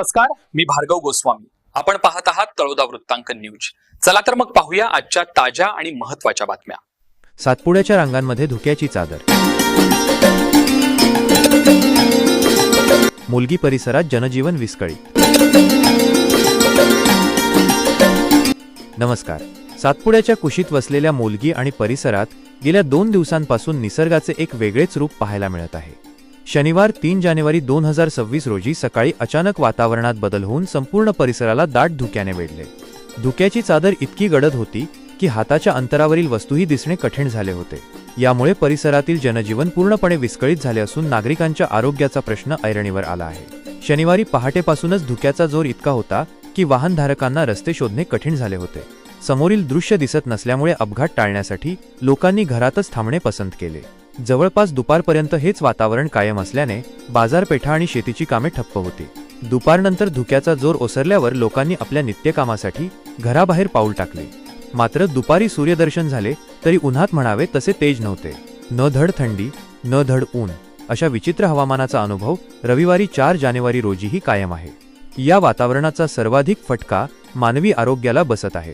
नमस्कार, मी भार्गव गोस्वामी. आपण पाहत आहात तळोदा वृत्तांकन न्यूज. चला तर मग पाहूया आजच्या ताज्या आणि महत्त्वाच्या बातम्या. सातपुड्याच्या रांगांमध्ये धुक्याची चादर. मुलगी परिसरात जनजीवन विस्कळीत. नमस्कार. सातपुड्याच्या कुशीत वसलेल्या मुलगी आणि परिसरात गेल्या 2 दिवसांपासून निसर्गाचे एक वेगळेच रूप पाहायला मिळत आहे. शनिवार 3 जानेवारी 2026 रोजी सकाळी अचानक वातावरणात बदल होऊन संपूर्ण परिसराला दाट धुक्याने वेढले. धुक्याची चादर इतकी गडद होती की हाताच्या अंतरावरील वस्तूही दिसणे कठीण झाले होते. यामुळे परिसरातील जनजीवन पूर्णपणे विस्कळीत झाले असून नागरिकांच्या आरोग्याचा प्रश्न ऐरणीवर आला आहे. शनिवारी पहाटेपासूनच धुक्याचा जोर इतका होता की वाहनधारकांना रस्ते शोधणे कठीण झाले होते. समोरील दृश्य दिसत नसल्यामुळे अपघात टाळण्यासाठी लोकांनी घरातच थांबणे पसंत केले. जवळपास दुपारपर्यंत हेच वातावरण कायम असल्याने बाजारपेठा आणि शेतीची कामे ठप्प होती. दुपारनंतर धुक्याचा जोर ओसरल्यावर लोकांनी आपल्या नित्यकामासाठी घराबाहेर पाऊल टाकले. मात्र दुपारी सूर्यदर्शन झाले तरी उन्हात म्हणावे तसे तेज नव्हते. न धड थंडी न धड ऊन अशा विचित्र हवामानाचा अनुभव रविवारी 4 जानेवारी रोजीही कायम आहे. या वातावरणाचा सर्वाधिक फटका मानवी आरोग्याला बसत आहे.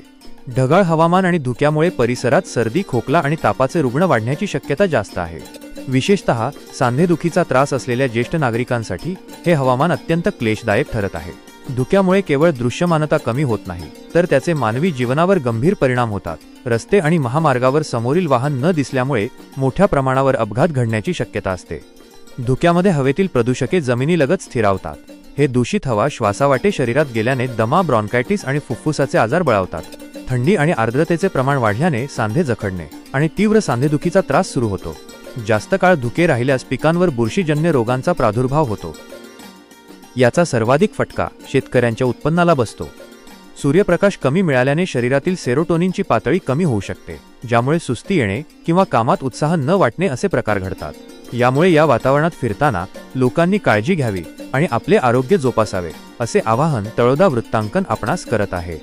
ढगाळ हवामान आणि धुक्यामुळे परिसरात सर्दी, खोकला आणि तापाचे रुग्ण वाढण्याची शक्यता जास्त आहे. विशेषतः सांधेदुखीचा त्रास असलेल्या ज्येष्ठ नागरिकांसाठी हे हवामान अत्यंत क्लेशदायक ठरत आहे. धुक्यामुळे केवळ दृश्यमानता कमी होत नाही तर त्याचे मानवी जीवनावर गंभीर परिणाम होतात. रस्ते आणि महामार्गावर समोरील वाहन न दिसल्यामुळे मोठ्या प्रमाणावर अपघात घडण्याची शक्यता असते. धुक्यामध्ये हवेतील प्रदूषके जमिनीलगत स्थिरावतात. हे दूषित हवा श्वासावाटे शरीरात गेल्याने दमा, ब्रॉन्कायटिस आणि फुफ्फुसाचे आजार बळावतात. थंडी आणि आर्द्रतेचे प्रमाण वाढल्याने सांधे जखडणे आणि तीव्र सांधेदुखीचा त्रास सुरू होतो. जास्त काळ धुके राहिल्यास पिकांवर बुरशीजन्य रोगांचा प्रादुर्भाव होतो. याचा सर्वाधिक फटका शेतकऱ्यांच्या उत्पन्नाला बसतो. सूर्यप्रकाश कमी मिळाल्याने शरीरातील सेरोटोनिनची पातळी कमी होऊ शकते, ज्यामुळे सुस्ती येणे किंवा कामात उत्साह न वाटणे असे प्रकार घडतात. यामुळे या वातावरणात फिरताना लोकांनी काळजी घ्यावी आणि आपले आरोग्य जोपासावे असे आवाहन तळोदा वृत्तांकन आपणास करत आहे.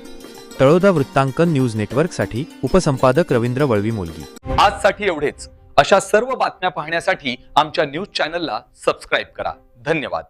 तळोदा वृत्तांकन न्यूज नेटवर्कसाठी उपसंपादक रवींद्र वळवी, मुलगी. आजसाठी एवढेच. अशा सर्व बातम्या पाहण्यासाठी आमच्या न्यूज चॅनलला सबस्क्राईब करा. धन्यवाद.